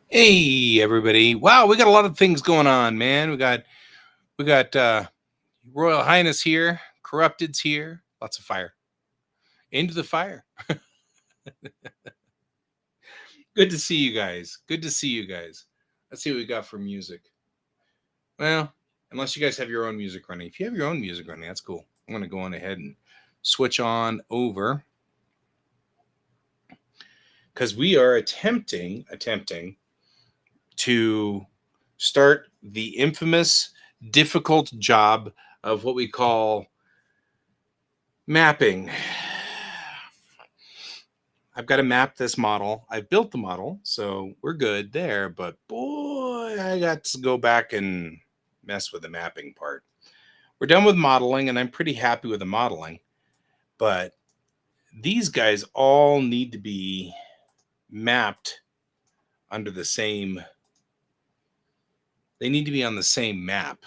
Hey everybody. Wow, we got a lot of things going on, man. We got Royal Highness here, Corrupted's here, lots of fire. Into the fire. Good to see you guys. Good to see you guys. Let's see what we got for music. Well, unless you guys have your own music running. If you have your own music running, that's cool. I'm going to go on ahead and switch on over cuz we are attempting to start the infamous difficult job of what we call mapping. I've got to map this model. I've built the model, so we're good there. But boy, I got to go back and mess with the mapping part. We're done with modeling, and I'm pretty happy with the modeling. But these guys all need to be mapped under the same. They need to be on the same map,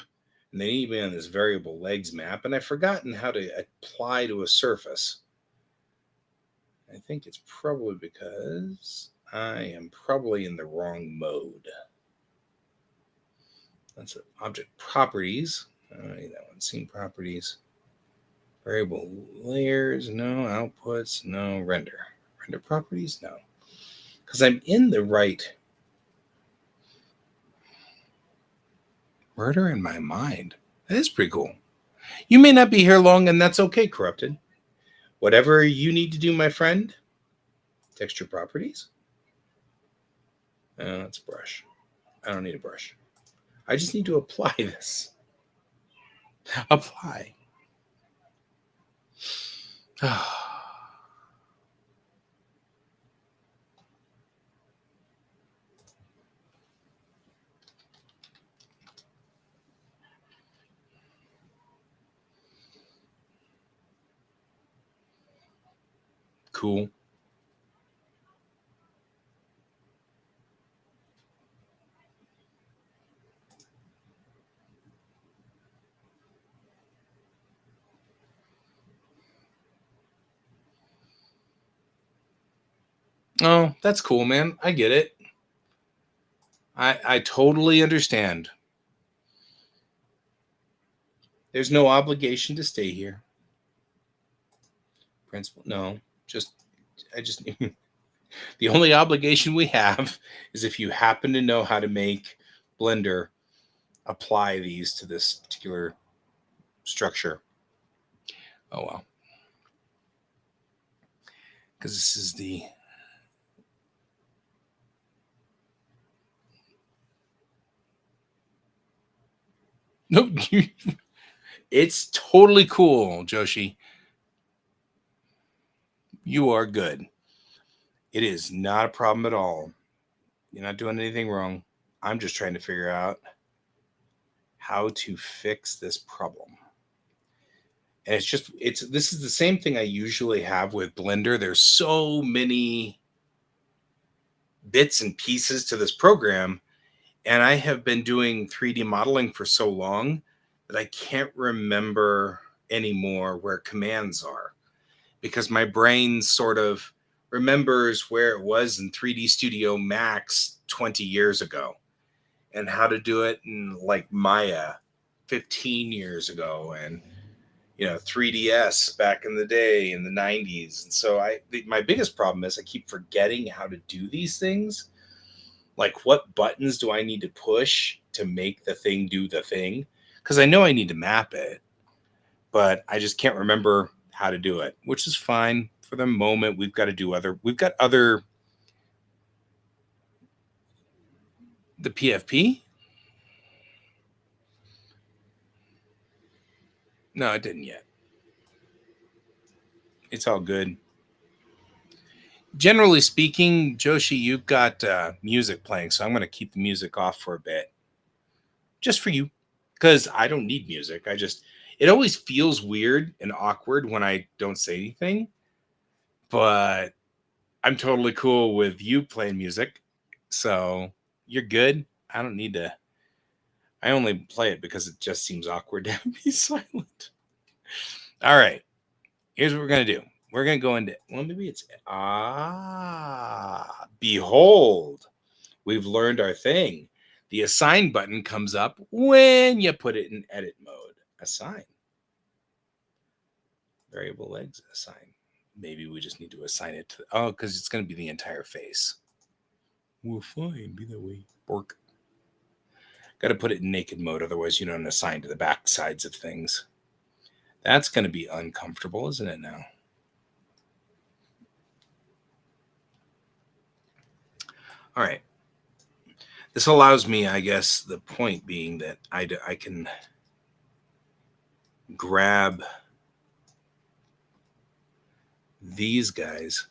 and they need to be on this variable legs map. And I've forgotten how to apply to a surface. I think it's probably because I am probably in the wrong mode. That's object properties. I need that one. Scene properties. Variable layers. No. Outputs. No. Render. Render properties. No. Because I'm in the right. Murder in my mind. That is pretty cool. You may not be here long, and that's okay, Corrupted. Whatever you need to do, my friend. Texture properties. That's brush. I don't need a brush. I just need to apply this. Apply. Cool. Oh, that's cool, man. I get it. I totally understand. There's no obligation to stay here. Principal, no. Just I just the only obligation we have is if you happen to know how to make Blender apply these to this particular structure. Oh well. Because this is the nope. It's totally cool, Joshi. You are good. It is not a problem at all. You're not doing anything wrong. I'm just trying to figure out how to fix this problem. And it's this is the same thing I usually have with Blender. There's so many bits and pieces to this program, and I have been doing 3D modeling for so long that I can't remember anymore where commands are because my brain sort of remembers where it was in 3D Studio Max 20 years ago and how to do it in like Maya 15 years ago and 3DS back in the day in the 90s. And so my biggest problem is I keep forgetting how to do these things. Like what buttons do I need to push to make the thing do the thing? Because I know I need to map it, but I just can't remember how to do it, which is fine for the moment. We've got other the PFP. No, it didn't yet. It's all good. Generally speaking, Joshi, you've got music playing, so I'm going to keep the music off for a bit, just for you, because I don't need music. It always feels weird and awkward when I don't say anything, but I'm totally cool with you playing music, so you're good. I don't need to. I only play it because it just seems awkward to be silent. All right, here's what we're gonna do. We're gonna go into maybe it's behold. We've learned our thing. The assign button comes up when you put it in edit mode. Assign. Variable legs, assign. Maybe we just need to assign it to, oh, because it's going to be the entire face. Well, fine, be that way. Bork. Got to put it in naked mode, otherwise you don't assign to the back sides of things. That's going to be uncomfortable, isn't it now? All right. This allows me, I guess, the point being that I can grab these guys.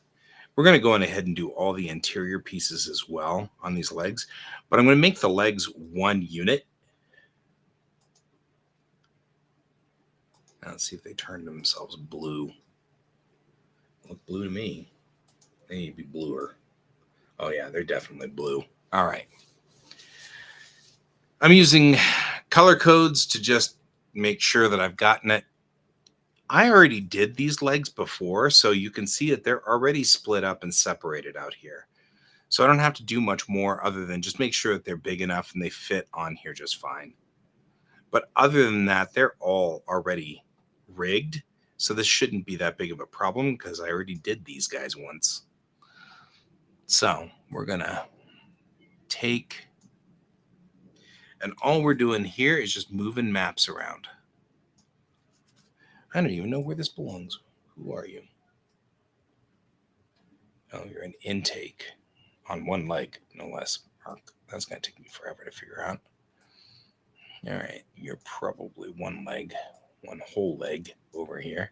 We're going to go on ahead and do all the interior pieces as well on these legs, but I'm going to make the legs one unit. Now let's see if they turn themselves blue. Look blue to me. They need to be bluer. Oh yeah, they're definitely blue. All right. I'm using color codes to just make sure that I've gotten it. I already did these legs before, so you can see that they're already split up and separated out here. So I don't have to do much more other than just make sure that they're big enough and they fit on here just fine. But other than that, they're all already rigged. So this shouldn't be that big of a problem because I already did these guys once. So we're going to take, and all we're doing here is just moving maps around. I don't even know where this belongs. Who are you? Oh, you're an intake on one leg, no less. Mark. That's going to take me forever to figure out. All right, you're probably one leg, one whole leg over here.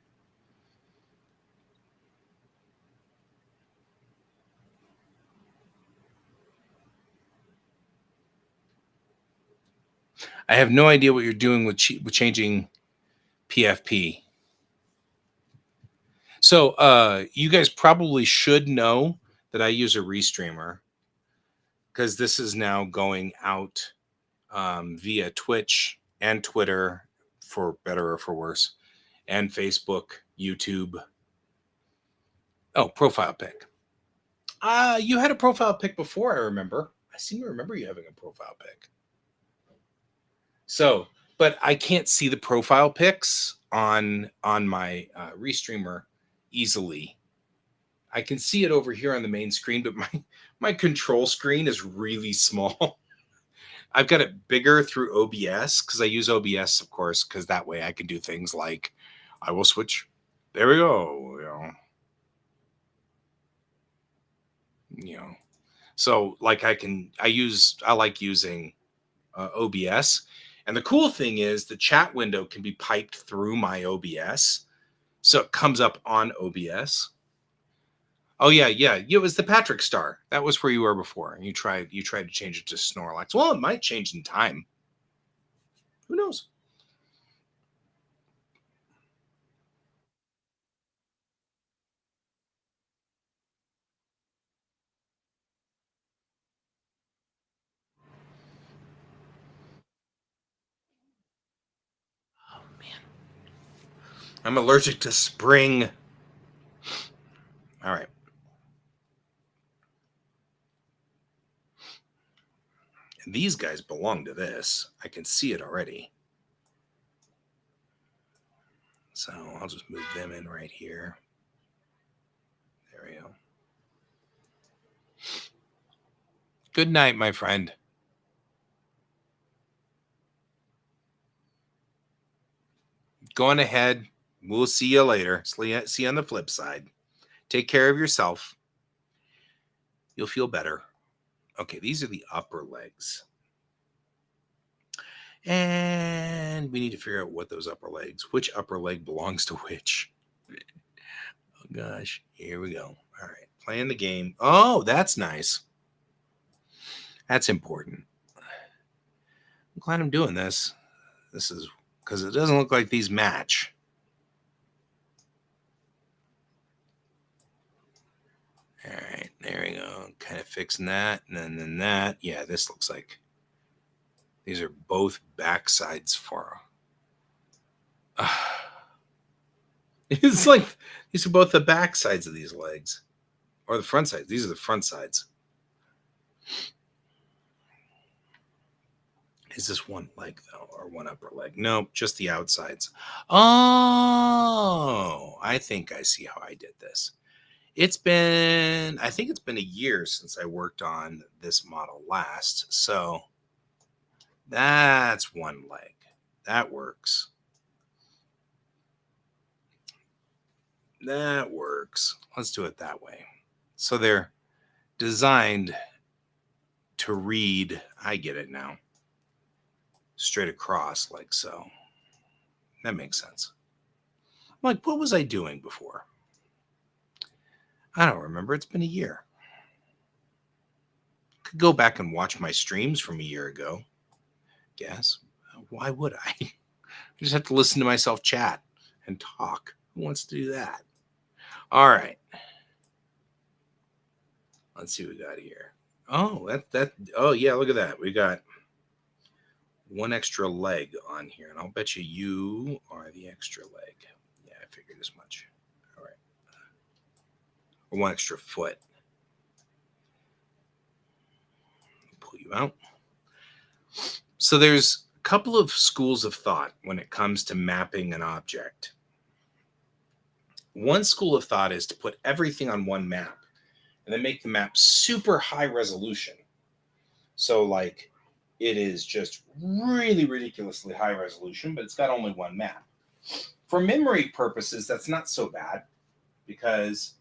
I have no idea what you're doing with changing PFP. So you guys probably should know that I use a restreamer because this is now going out via Twitch and Twitter, for better or for worse, and Facebook, YouTube. Oh, profile pic. You had a profile pic before, I remember. I seem to remember you having a profile pic. So, but I can't see the profile pics on my restreamer easily. I can see it over here on the main screen, but my control screen is really small. I've got it bigger through OBS because I use OBS, of course, because that way I can do things like I will switch. There we go. So like I like using OBS. And the cool thing is the chat window can be piped through my OBS. So it comes up on OBS. Oh yeah. It was the Patrick Star. That was where you were before. You tried to change it to Snorlax. Well, it might change in time. Who knows? Oh man. I'm allergic to spring. All right. And these guys belong to this. I can see it already. So I'll just move them in right here. There we go. Good night, my friend. Going ahead. We'll see you later. See you on the flip side. Take care of yourself. You'll feel better. Okay, these are the upper legs. And we need to figure out what those upper legs, which upper leg belongs to which. Oh gosh, here we go. All right, playing the game. Oh, that's nice. That's important. I'm glad I'm doing this. This is because it doesn't look like these match. All right, there we go. Kind of fixing that, and then that. Yeah, this looks like these are both back sides for. It's like these are both the back sides of these legs, or the front sides. These are the front sides. Is this one leg though, or one upper leg? Nope, just the outsides. Oh, I think I see how I did this. I think it's been a year since I worked on this model last. So that's one leg. That works. That works. Let's do it that way. So they're designed to read, I get it now, straight across like so. That makes sense. I'm like, what was I doing before? I don't remember. It's been a year. Could go back and watch my streams from a year ago. Guess. Why would I? I just have to listen to myself chat and talk. Who wants to do that? All right. Let's see what we got here. Oh, oh yeah, look at that. We got one extra leg on here, and I'll bet you are the extra leg. Yeah, I figured as much. All right. Or one extra foot. Pull you out. So there's a couple of schools of thought when it comes to mapping an object. One school of thought is to put everything on one map and then make the map super high resolution. So like it is just really ridiculously high resolution, but it's got only one map. For memory purposes, that's not so bad because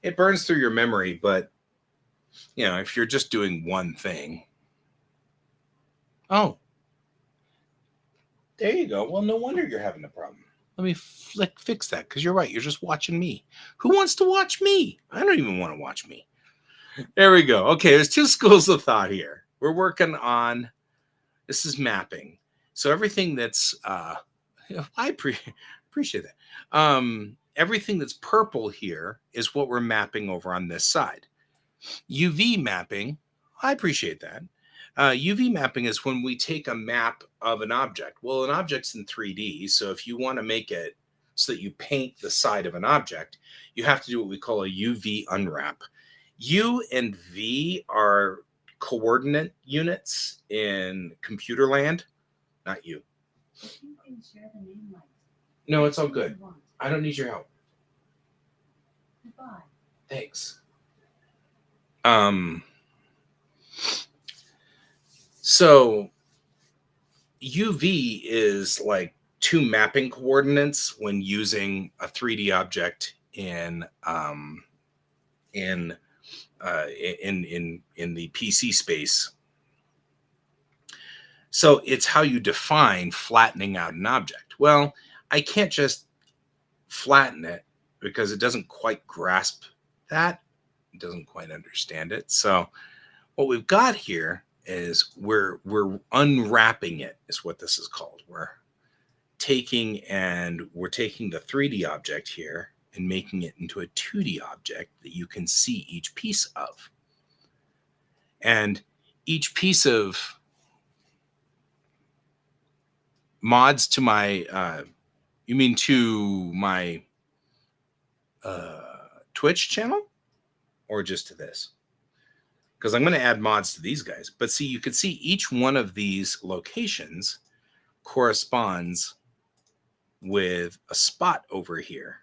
it burns through your memory, but you know, if you're just doing one thing. Oh, there you go. Well, no wonder you're having a problem. Let me fix that because you're right. You're just watching me. Who wants to watch me? I don't even want to watch me. There we go. Okay, there's two schools of thought here. We're working on, this is mapping. So everything that's, I appreciate that. Everything that's purple here is what we're mapping over on this side. UV mapping, I appreciate that. UV mapping is when we take a map of an object. Well, an object's in 3D, so if you want to make it so that you paint the side of an object, you have to do what we call a UV unwrap. U and V are coordinate units in computer land, not you. You can share the name like no, it's all good. I don't need your help. Goodbye. Thanks. So UV is like two mapping coordinates when using a 3D object in the PC space. So it's how you define flattening out an object. Well, I can't just flatten it because it doesn't quite grasp that. It doesn't quite understand it. So what we've got here is we're unwrapping it is what this is called. We're taking the 3D object here and making it into a 2D object that you can see each piece of. And each piece of mods to my, you mean to my Twitch channel or just to this? Because I'm going to add mods to these guys. But see, you can see each one of these locations corresponds with a spot over here.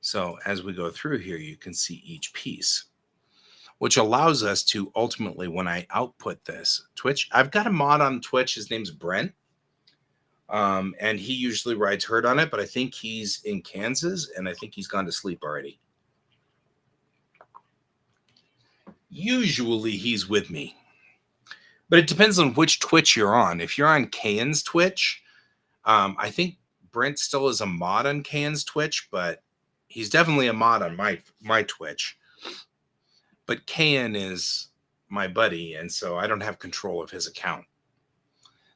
So as we go through here, you can see each piece, which allows us to ultimately, when I output this Twitch, I've got a mod on Twitch. His name's Brent. And he usually rides herd on it, but I think he's in Kansas and I think he's gone to sleep already. Usually he's with me, but it depends on which Twitch you're on. If you're on Kayan's Twitch, I think Brent still is a mod on Kayan's Twitch, but he's definitely a mod on my Twitch. But Kayan is my buddy, and so I don't have control of his account.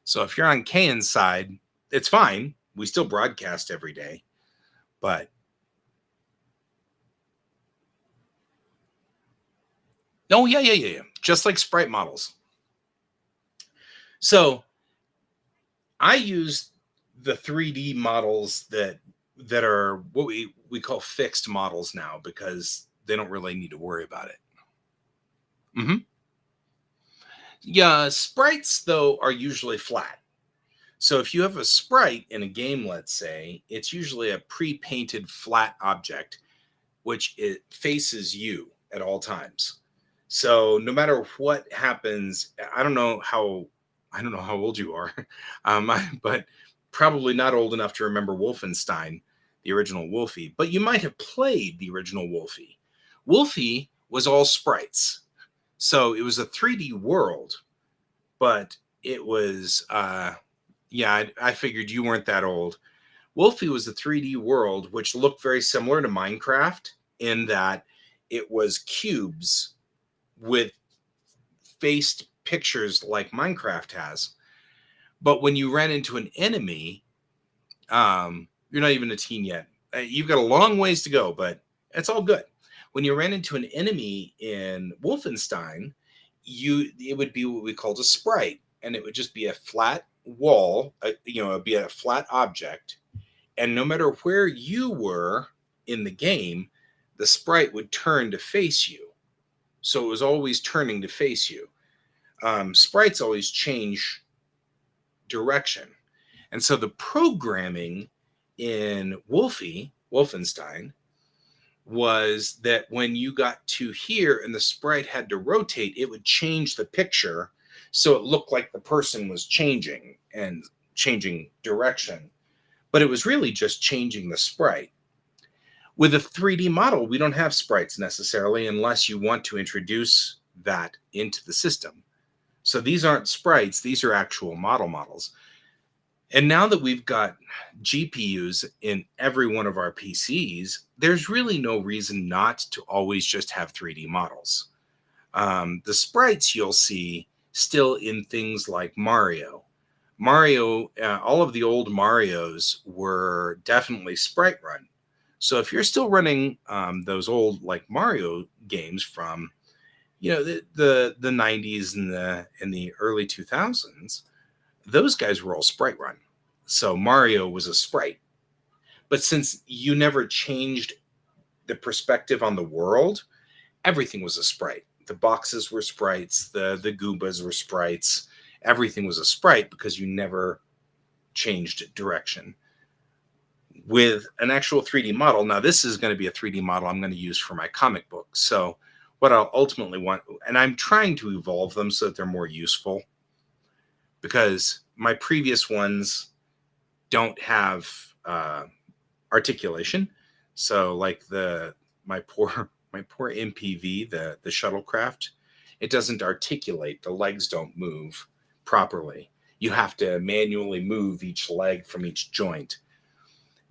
So if you're on Kayan's side, it's fine. We still broadcast every day, but oh yeah. Just like sprite models. So I use the 3D models that are what we call fixed models now because they don't really need to worry about it. Yeah, sprites though are usually flat. So if you have a sprite in a game, let's say, it's usually a pre-painted flat object which it faces you at all times. So no matter what happens, I don't know how old you are, but probably not old enough to remember Wolfenstein, the original Wolfie. But you might have played the original Wolfie. Wolfie was all sprites, so it was a 3D world, but it was yeah. I figured you weren't that old. Wolfie was a 3D world which looked very similar to Minecraft in that it was cubes with faced pictures like Minecraft has. But when you ran into an enemy, you're not even a teen yet. You've got a long ways to go, but it's all good. When you ran into an enemy in Wolfenstein, it would be what we called a sprite, and it would just be a flat wall. It'd be a flat object, and no matter where you were in the game, the sprite would turn to face you. So it was always turning to face you. Sprites always change direction. And so the programming in Wolfenstein, was that when you got to here and the sprite had to rotate, it would change the picture so it looked like the person was changing and changing direction. But it was really just changing the sprite. With a 3D model, we don't have sprites necessarily unless you want to introduce that into the system. So these aren't sprites, these are actual models. And now that we've got GPUs in every one of our PCs, there's really no reason not to always just have 3D models. The sprites you'll see still in things like Mario. All of the old Marios were definitely sprite run. So if you're still running those old like Mario games from the 90s and the early 2000s, those guys were all sprite run. So Mario was a sprite. But since you never changed the perspective on the world, everything was a sprite. The boxes were sprites, the Goombas were sprites. Everything was a sprite because you never changed direction. With an actual 3D model, now this is going to be a 3D model I'm going to use for my comic book. So what I'll ultimately want, and I'm trying to evolve them so that they're more useful, because my previous ones don't have articulation. So like my poor MPV, the shuttlecraft, it doesn't articulate. The legs don't move properly. You have to manually move each leg from each joint.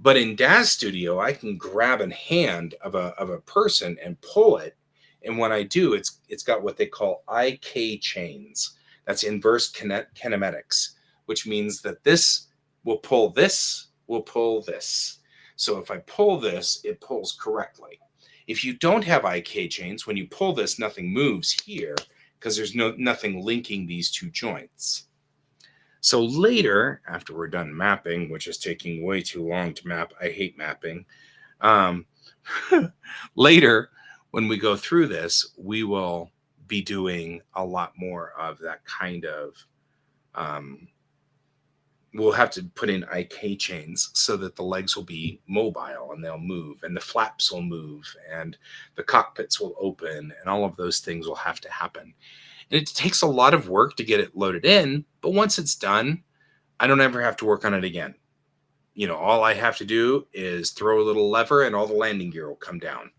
But in Daz Studio, I can grab a hand of a person and pull it. And when I do, it's got what they call IK chains. That's inverse kinematics, which means that this will pull this, will pull this. So if I pull this, it pulls correctly. If you don't have IK chains, when you pull this, nothing moves here because there's nothing linking these two joints. So later, after we're done mapping, which is taking way too long to map, I hate mapping. Um, later, when we go through this, we will be doing a lot more of that kind of. We'll have to put in IK chains so that the legs will be mobile and they'll move, and the flaps will move, and the cockpits will open, and all of those things will have to happen. And it takes a lot of work to get it loaded in, but once it's done, I don't ever have to work on it again. All I have to do is throw a little lever and all the landing gear will come down.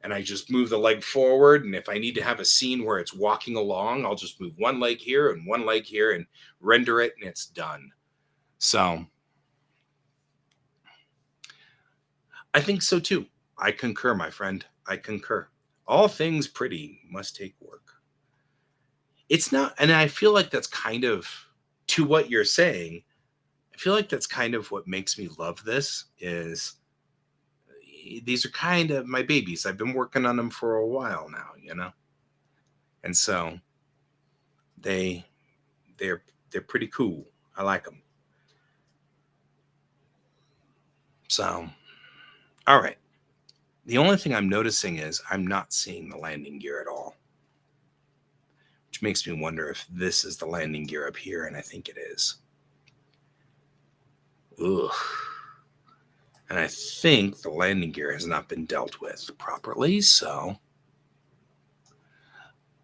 And I just move the leg forward. And if I need to have a scene where it's walking along, I'll just move one leg here and one leg here and render it, and it's done. So I think so too. I concur, my friend. I concur. All things pretty must take work. It's not, and I feel like that's kind of, to what you're saying, I feel like that's kind of what makes me love this is these are kind of my babies. I've been working on them for a while now. And so they're pretty cool. I like them. So, all right. The only thing I'm noticing is I'm not seeing the landing gear at all, which which makes me wonder if this is the landing gear up here, and I think it is. Ugh. And I think the landing gear has not been dealt with properly, so...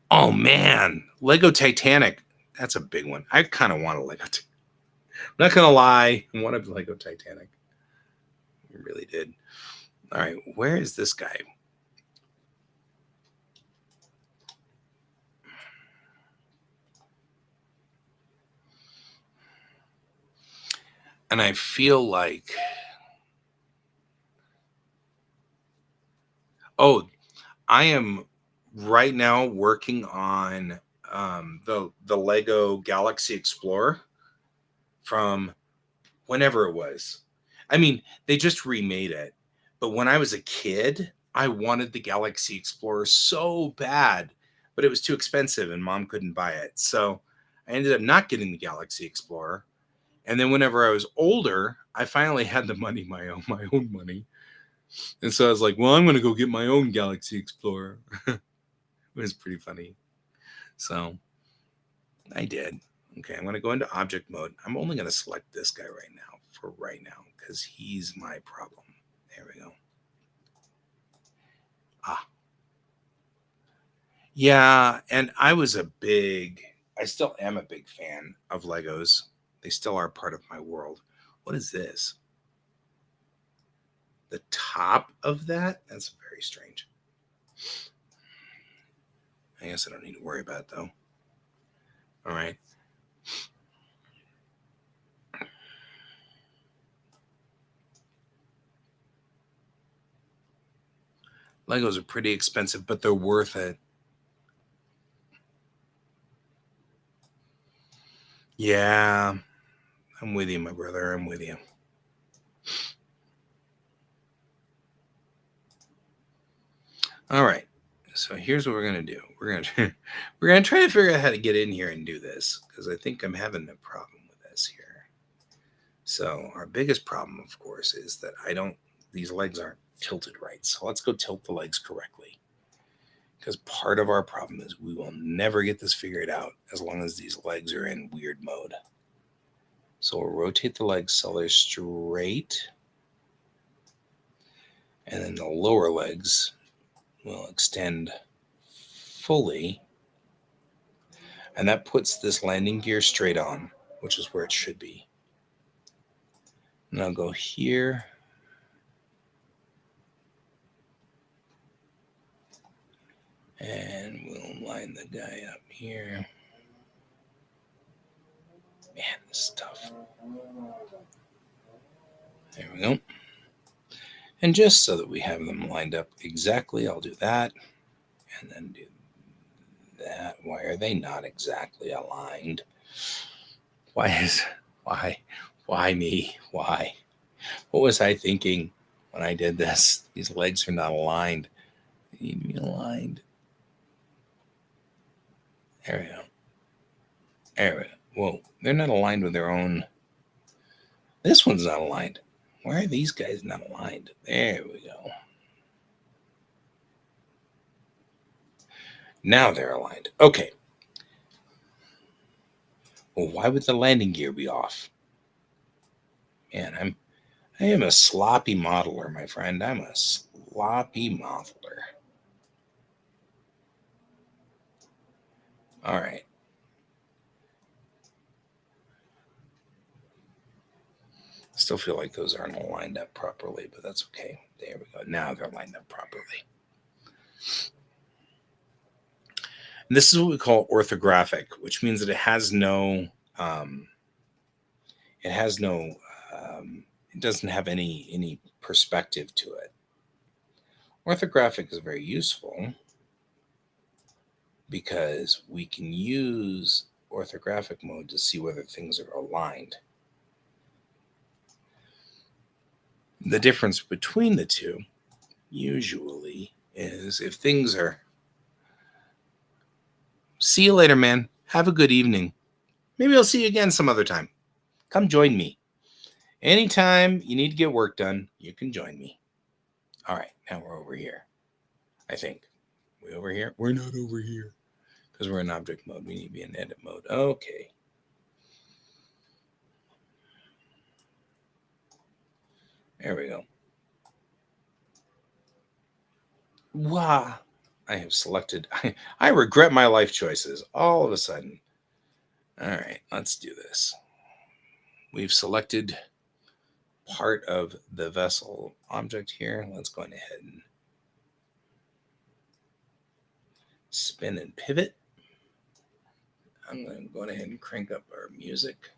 Oh, man. Lego Titanic. That's a big one. I kind of want a Lego Titanic. I'm not going to lie. I wanted a Lego Titanic. I really did. All right. Where is this guy? And I feel like... Oh, I am right now working on the Lego Galaxy Explorer from whenever it was. I mean, they just remade it. But when I was a kid, I wanted the Galaxy Explorer so bad, but it was too expensive and mom couldn't buy it. So I ended up not getting the Galaxy Explorer. And then whenever I was older, I finally had the money, my own money. And so I was like, well, I'm going to go get my own Galaxy Explorer. It was pretty funny. So I did. Okay, I'm going to go into object mode. I'm only going to select this guy right now for right now because he's my problem. There we go. Ah. Yeah, and I still am a big fan of Legos. They still are part of my world. What is this? The top of that? That's very strange. I guess I don't need to worry about it, though. All right. Legos are pretty expensive, but they're worth it. Yeah, I'm with you, my brother. I'm with you. All right. So here's what we're gonna do. We're gonna try to figure out how to get in here and do this because I think I'm having a problem with this here. So our biggest problem, of course, is that these legs aren't tilted right. So let's go tilt the legs correctly. Because part of our problem is we will never get this figured out as long as these legs are in weird mode. So we'll rotate the legs so they're straight. And then the lower legs will extend fully. And that puts this landing gear straight on, which is where it should be. And I'll go here. And we'll line the guy up here. Man, this is tough. There we go. And just so that we have them lined up exactly, I'll do that. And then do that. Why are they not exactly aligned? Why me? Why? What was I thinking when I did this? These legs are not aligned. They need to be aligned. There we go. There we go. Whoa, they're not aligned with their own. This one's not aligned. Why are these guys not aligned? There we go. Now they're aligned. Okay. Well, why would the landing gear be off? Man, I am a sloppy modeler, my friend. I'm a sloppy modeler. All right. Still feel like those aren't lined up properly, but that's okay. There we go. Now they're lined up properly. And this is what we call orthographic, which means that it has no, it doesn't have any perspective to it. Orthographic is very useful because we can use orthographic mode to see whether things are aligned. The difference between the two usually is if things are... See you later, man. Have a good evening. Maybe I'll see you again some other time. Come join me. Anytime you need to get work done, you can join me. All right, now we're over here. I think. We over here? We're not over here. Because we're in object mode, we need to be in edit mode. Okay. There we go. Wow. I have selected. I regret my life choices all of a sudden. All right, let's do this. We've selected part of the vessel object here. Let's go ahead and spin and pivot. I'm going to go ahead and crank up our music.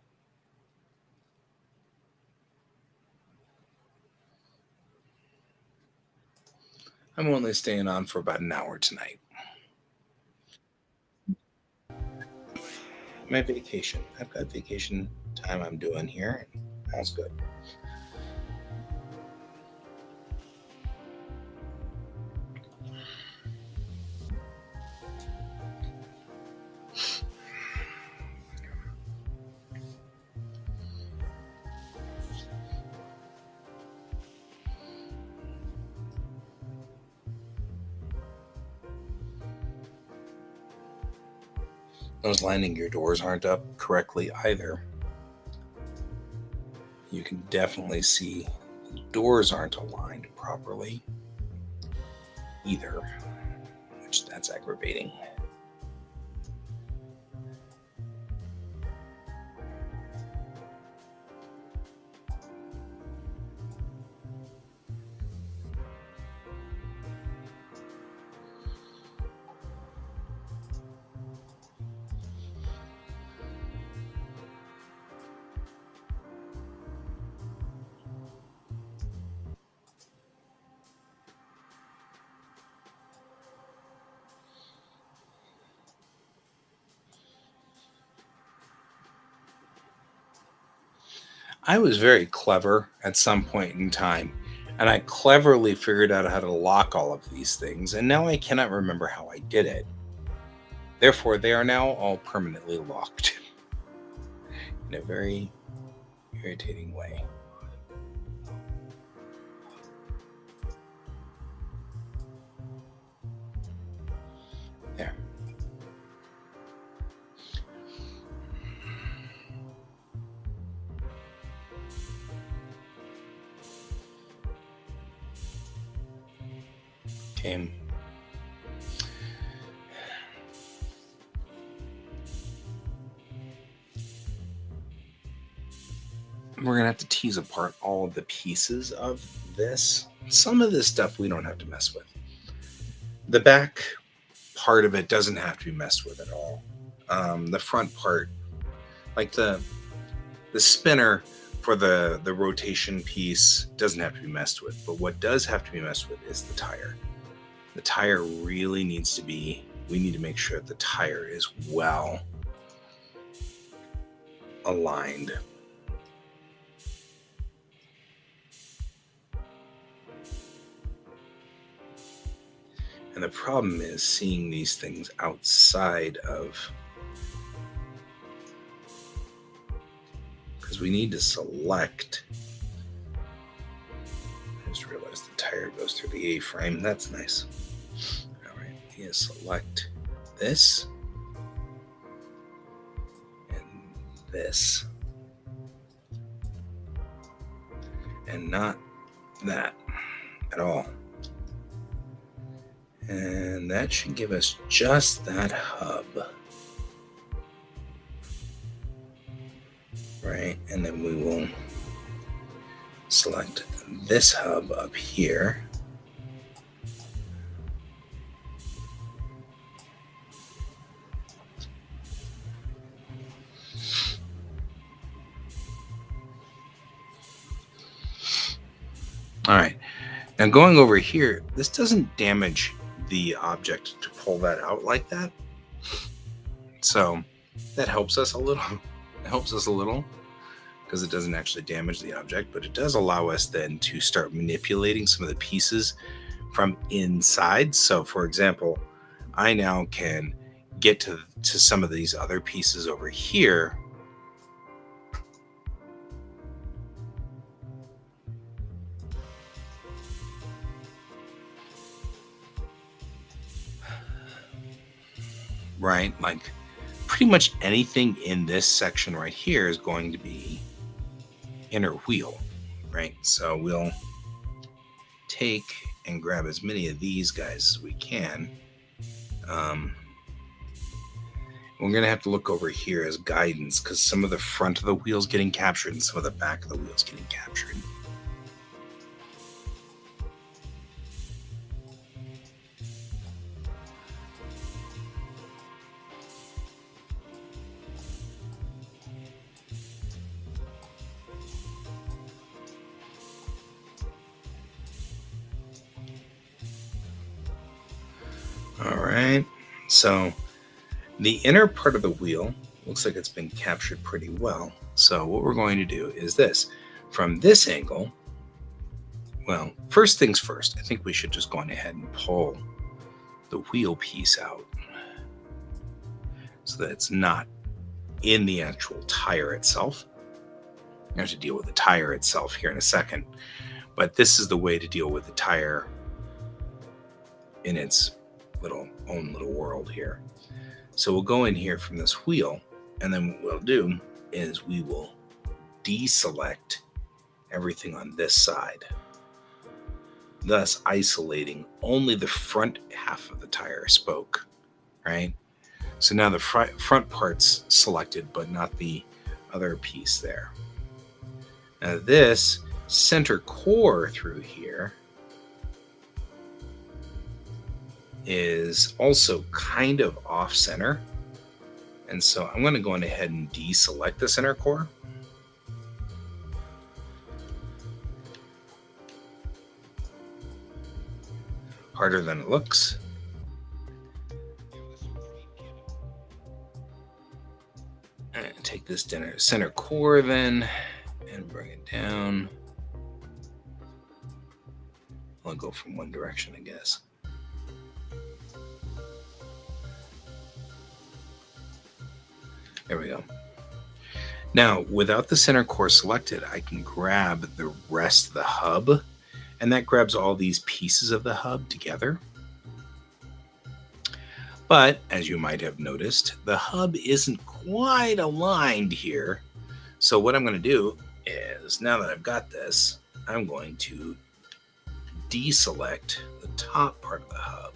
I'm only staying on for about an hour tonight. My vacation. I've got vacation time I'm doing here. That's good. Those landing gear doors aren't up correctly either. You can definitely see the doors aren't aligned properly either, which that's aggravating. I was very clever at some point in time, and I cleverly figured out how to lock all of these things, and now I cannot remember how I did it. Therefore, they are now all permanently locked in a very irritating way. There. Okay. We're going to have to tease apart all of the pieces of this. Some of this stuff we don't have to mess with. The back part of it doesn't have to be messed with at all. The front part, like the spinner for the rotation piece, doesn't have to be messed with. But what does have to be messed with is the tire. The tire really needs to be, we need to make sure that the tire is well aligned. And the problem is seeing these things outside of, because we need to select. I just realized the tire goes through the A-frame. That's nice. All right, we need to select this and this, and not that at all. And that should give us just that hub. Right, and then we will select this hub up here. All right, now going over here, this doesn't damage the object to pull that out like that. So that helps us a little. It helps us a little because it doesn't actually damage the object, but it does allow us then to start manipulating some of the pieces from inside. So for example, I now can get to some of these other pieces over here. right? Like pretty much anything in this section right here is going to be inner wheel, right? So we'll take and grab as many of these guys as we can. We're going to have to look over here as guidance because some of the front of the wheel's getting captured and some of the back of the wheel's getting captured. All right, so the inner part of the wheel looks like it's been captured pretty well. So what we're going to do is this. From this angle, well, first things first, I think we should just go on ahead and pull the wheel piece out so that it's not in the actual tire itself. I have to deal with the tire itself here in a second, but this is the way to deal with the tire in its own little world here. So we'll go in here from this wheel, and then what we'll do is we will deselect everything on this side, thus isolating only the front half of the tire spoke, right? So now the front part's selected, but not the other piece there. Now this center core through here is also kind of off center. And so I'm going to go on ahead and deselect the center core. Harder than it looks. And take this center core then and bring it down. I'll go from one direction, I guess. There we go. Now, without the center core selected, I can grab the rest of the hub, and that grabs all these pieces of the hub together. But, as you might have noticed, the hub isn't quite aligned here. So what I'm going to do is, now that I've got this, I'm going to deselect the top part of the hub.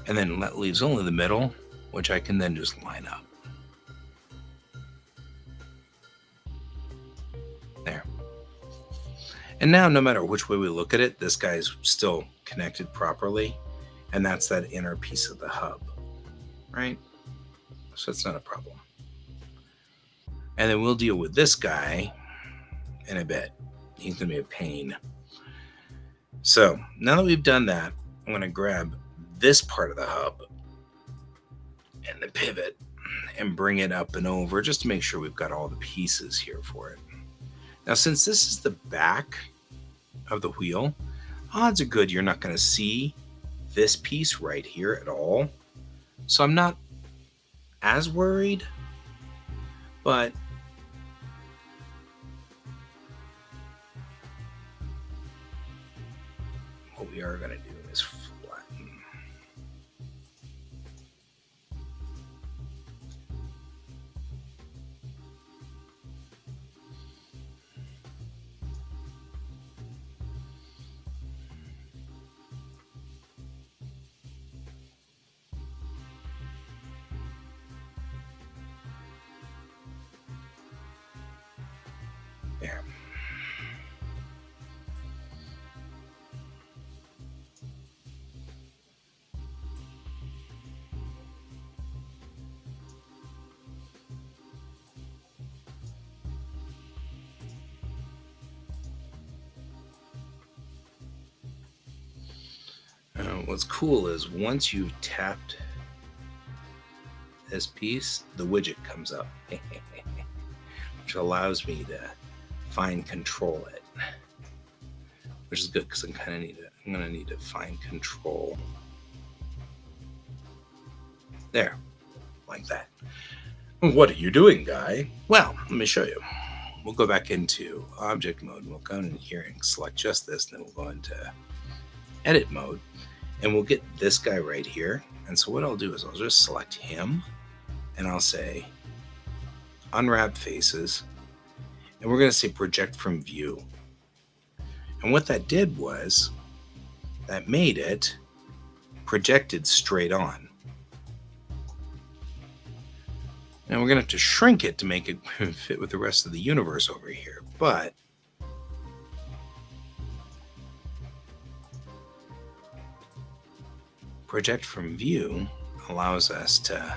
And then that leaves only the middle, which I can then just line up. There. And now, no matter which way we look at it, this guy's still connected properly. And that's that inner piece of the hub, right? So it's not a problem. And then we'll deal with this guy in a bit. He's going to be a pain. So now that we've done that, I'm going to grab this part of the hub and the pivot and bring it up and over just to make sure we've got all the pieces here for it. Now, since this is the back of the wheel, odds are good you're not going to see this piece right here at all. So I'm not as worried, but what we are going to do is flatten. There. What's cool is once you've tapped this piece, the widget comes up, which allows me to fine control it, which is good because I'm going to need to fine control there, like that. What are you doing, guy? Well, let me show you. We'll go back into object mode. We'll go in here and select just this, and then we'll go into edit mode. And we'll get this guy right here. And so what I'll do is I'll just select him and I'll say unwrap faces. And we're going to say project from view. And what that did was that made it projected straight on. And we're going to have to shrink it to make it fit with the rest of the universe over here. But project from view allows us to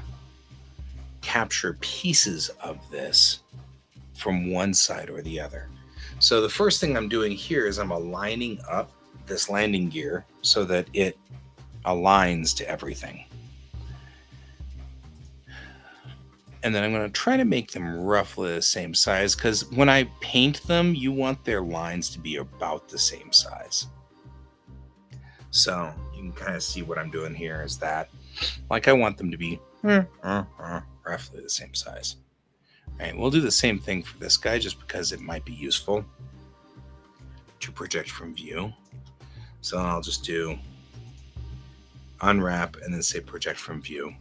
capture pieces of this from one side or the other. So the first thing I'm doing here is I'm aligning up this landing gear so that it aligns to everything. And then I'm going to try to make them roughly the same size, because when I paint them, you want their lines to be about the same size. So you can kind of see what I'm doing here is that, like, I want them to be roughly the same size. All right, we'll do the same thing for this guy just because it might be useful to project from view. So I'll just do unwrap and then say project from view.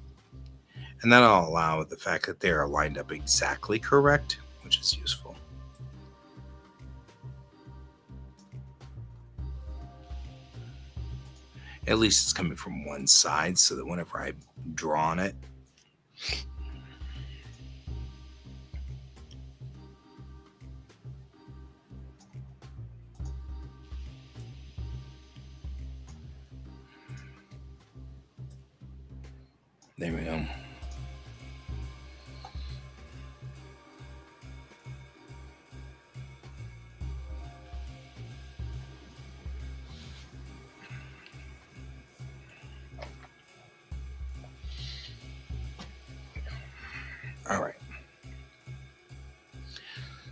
And that'll allow the fact that they are lined up exactly correct, which is useful. At least it's coming from one side so that whenever I draw on it, there we go. All right.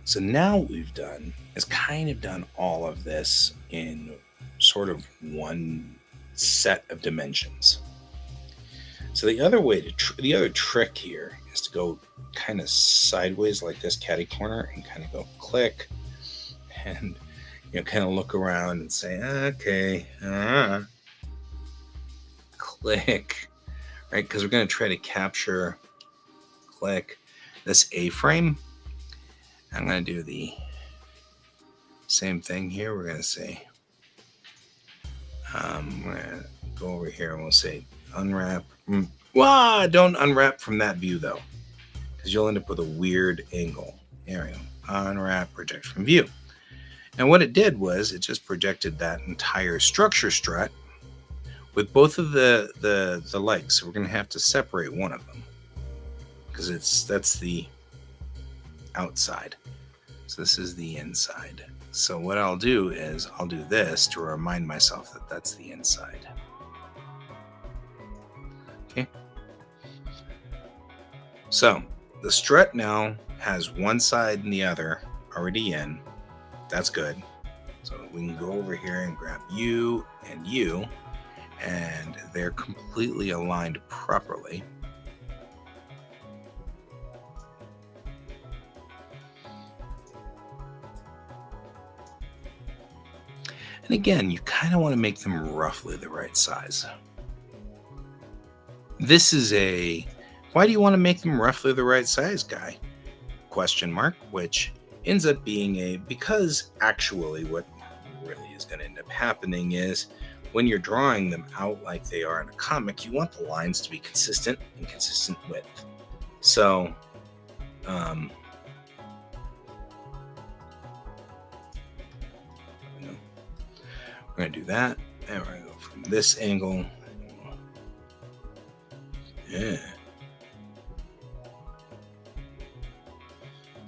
So now what we've done is kind of done all of this in sort of one set of dimensions. So the other way to the other trick here is to go kind of sideways like this catty corner and kind of go click and kind of look around and say, okay, click, right? Because we're going to try to capture, click this A-frame. I'm going to do the same thing here. We're going to say, we're going to go over here and we'll say unwrap. Don't unwrap from that view though, because you'll end up with a weird angle. There we go. Unwrap, project from view. And what it did was it just projected that entire structure strut with both of the legs. So we're going to have to separate one of them because that's the outside. So this is the inside. So what I'll do is I'll do this to remind myself that that's the inside. Okay. So the strut now has one side and the other already in. That's good. So we can go over here and grab you, and they're completely aligned properly. And again, you kind of want to make them roughly the right size. This is why do you want to make them roughly the right size guy? Question mark, which ends up being because actually what really is going to end up happening is when you're drawing them out like they are in a comic, you want the lines to be consistent and consistent width. So, we're going to do that, and we're going to go from this angle. Yeah.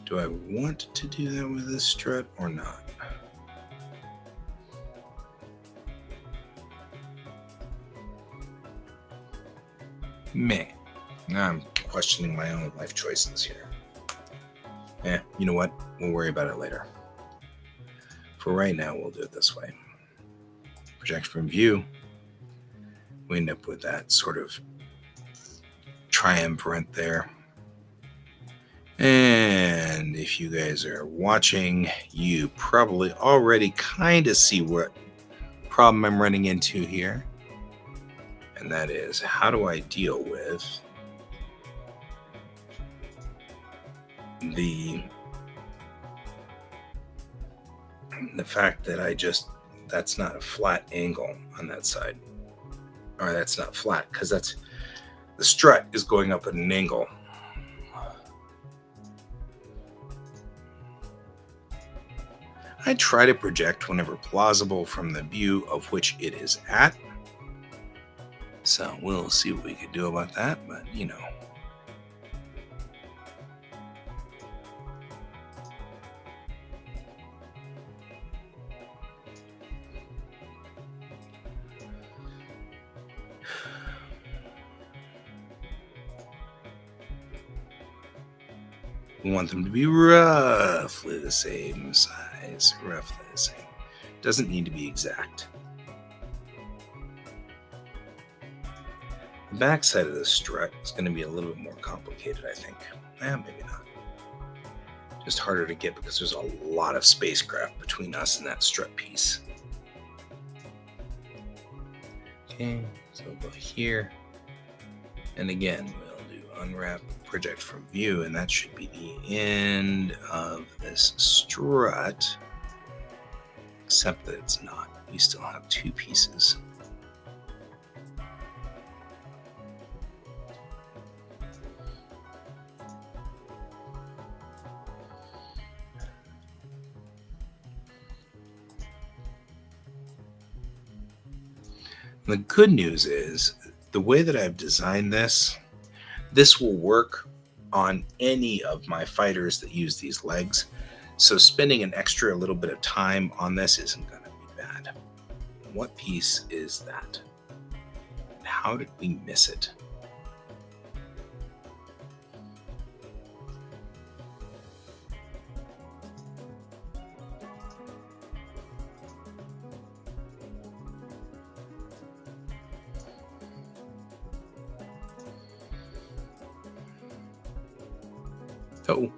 Do I want to do that with this strut or not? Meh. Now I'm questioning my own life choices here. You know what? We'll worry about it later. For right now, we'll do it this way. Project from view. We end up with that sort of triumvirate there. And if you guys are watching, you probably already kind of see what problem I'm running into here. And that is, how do I deal with the fact that that's not a flat angle on that side, or that's not flat, because the strut is going up at an angle. I try to project whenever plausible from the view of which it is at. So we'll see what we can do about that, but you know. We want them to be roughly the same size, roughly the same. Doesn't need to be exact. The back side of the strut is going to be a little bit more complicated, I think. Maybe not. Just harder to get because there's a lot of spacecraft between us and that strut piece. Okay, so we'll go here. And again, we'll do unwrap, project from view, and that should be the end of this strut. Except that it's not. We still have two pieces. The good news is the way that I've designed this will work on any of my fighters that use these legs. So spending an extra little bit of time on this isn't going to be bad. What piece is that? How did we miss it? Oh.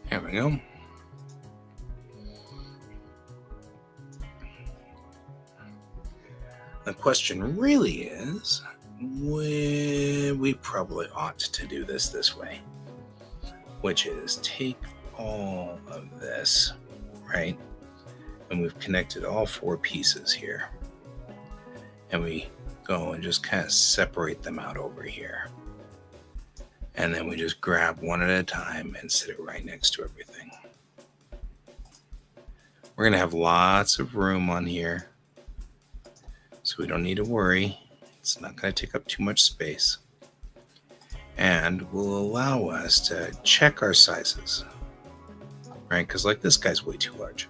There we go. The question really is, we probably ought to do this way, which is take all of this, right? And we've connected all four pieces here. And we go and just kind of separate them out over here. And then we just grab one at a time and sit it right next to everything. We're going to have lots of room on here, so we don't need to worry. It's not going to take up too much space. And will allow us to check our sizes, right? Because like this guy's way too large.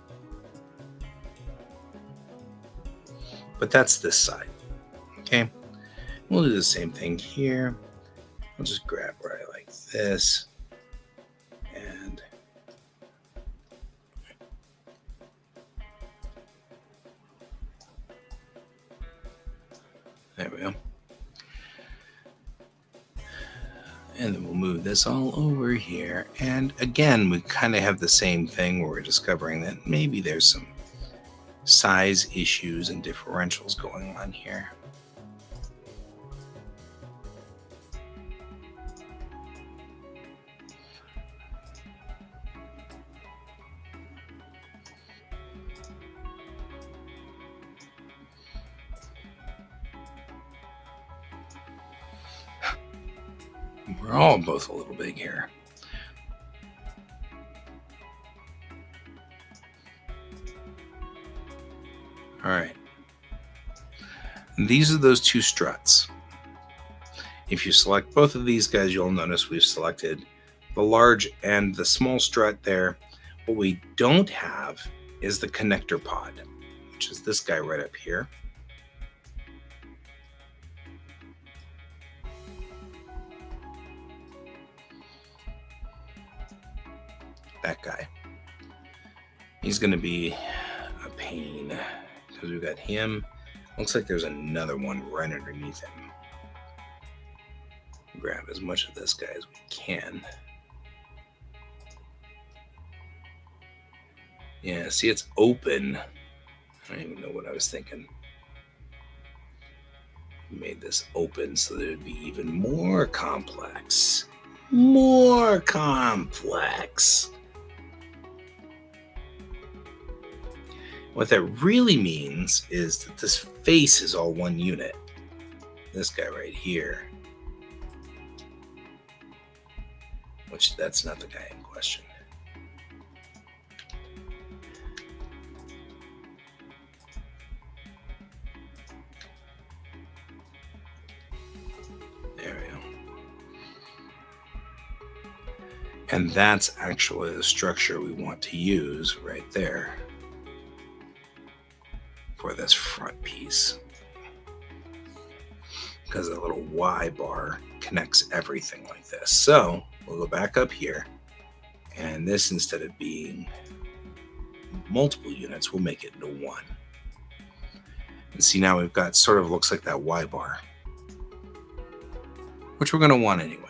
But that's this side, okay? We'll do the same thing here. I'll just grab right like this. And there we go. And then we'll move this all over here. And again, we kind of have the same thing where we're discovering that maybe there's some size issues and differentials going on here. We're all both a little big here. All right. These are those two struts. If you select both of these guys, you'll notice we've selected the large and the small strut there. What we don't have is the connector pod. which is this guy right up here. That guy. He's going to be a pain because we've got him. Looks like there's another one right underneath him. Grab as much of this guy as we can. Yeah, see, it's open. I don't even know what I was thinking. Made this open so that it would be even more complex. More complex. What that really means is that this face is all one unit. This guy right here. Which, that's not the guy in question. There we go. And that's actually the structure we want to use right there for this front piece. Because a little Y bar connects everything like this. So we'll go back up here, and this, instead of being multiple units, we'll make it into one. And see, now we've got sort of looks like that Y bar, which we're going to want anyway.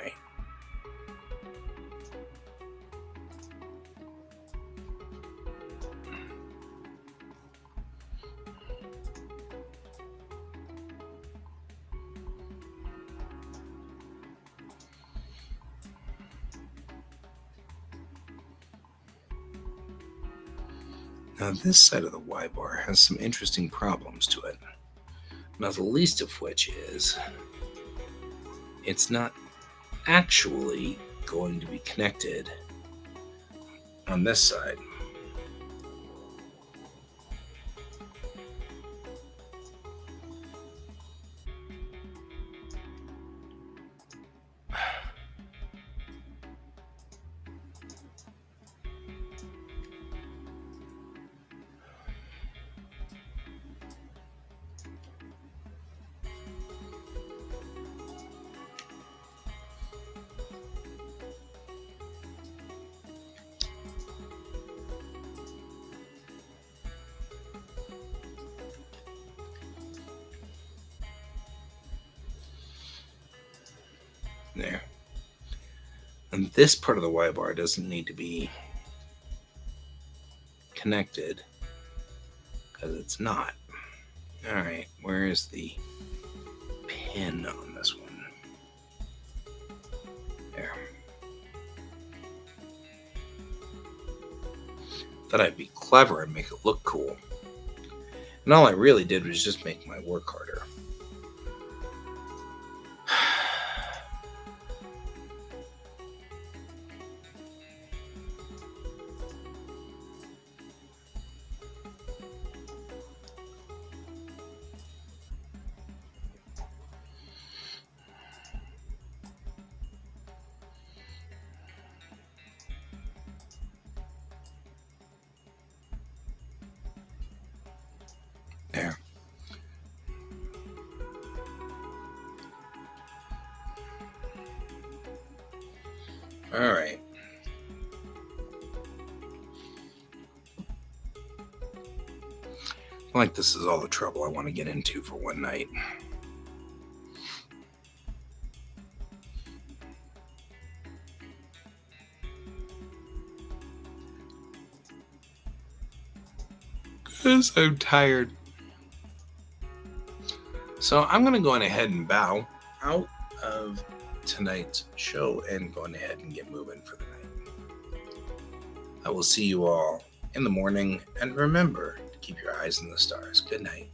Now this side of the Y bar has some interesting problems to it. Not the least of which is it's not actually going to be connected on this side. There. And this part of the Y bar doesn't need to be connected because it's not. All right, where is the pin on this one? There. Thought I'd be clever and make it look cool. And all I really did was just make my work harder. There. All right. I like this is all the trouble I want to get into for one night. Because I'm tired. So I'm going to go on ahead and bow out of tonight's show and go on ahead and get moving for the night. I will see you all in the morning, and remember to keep your eyes on the stars. Good night.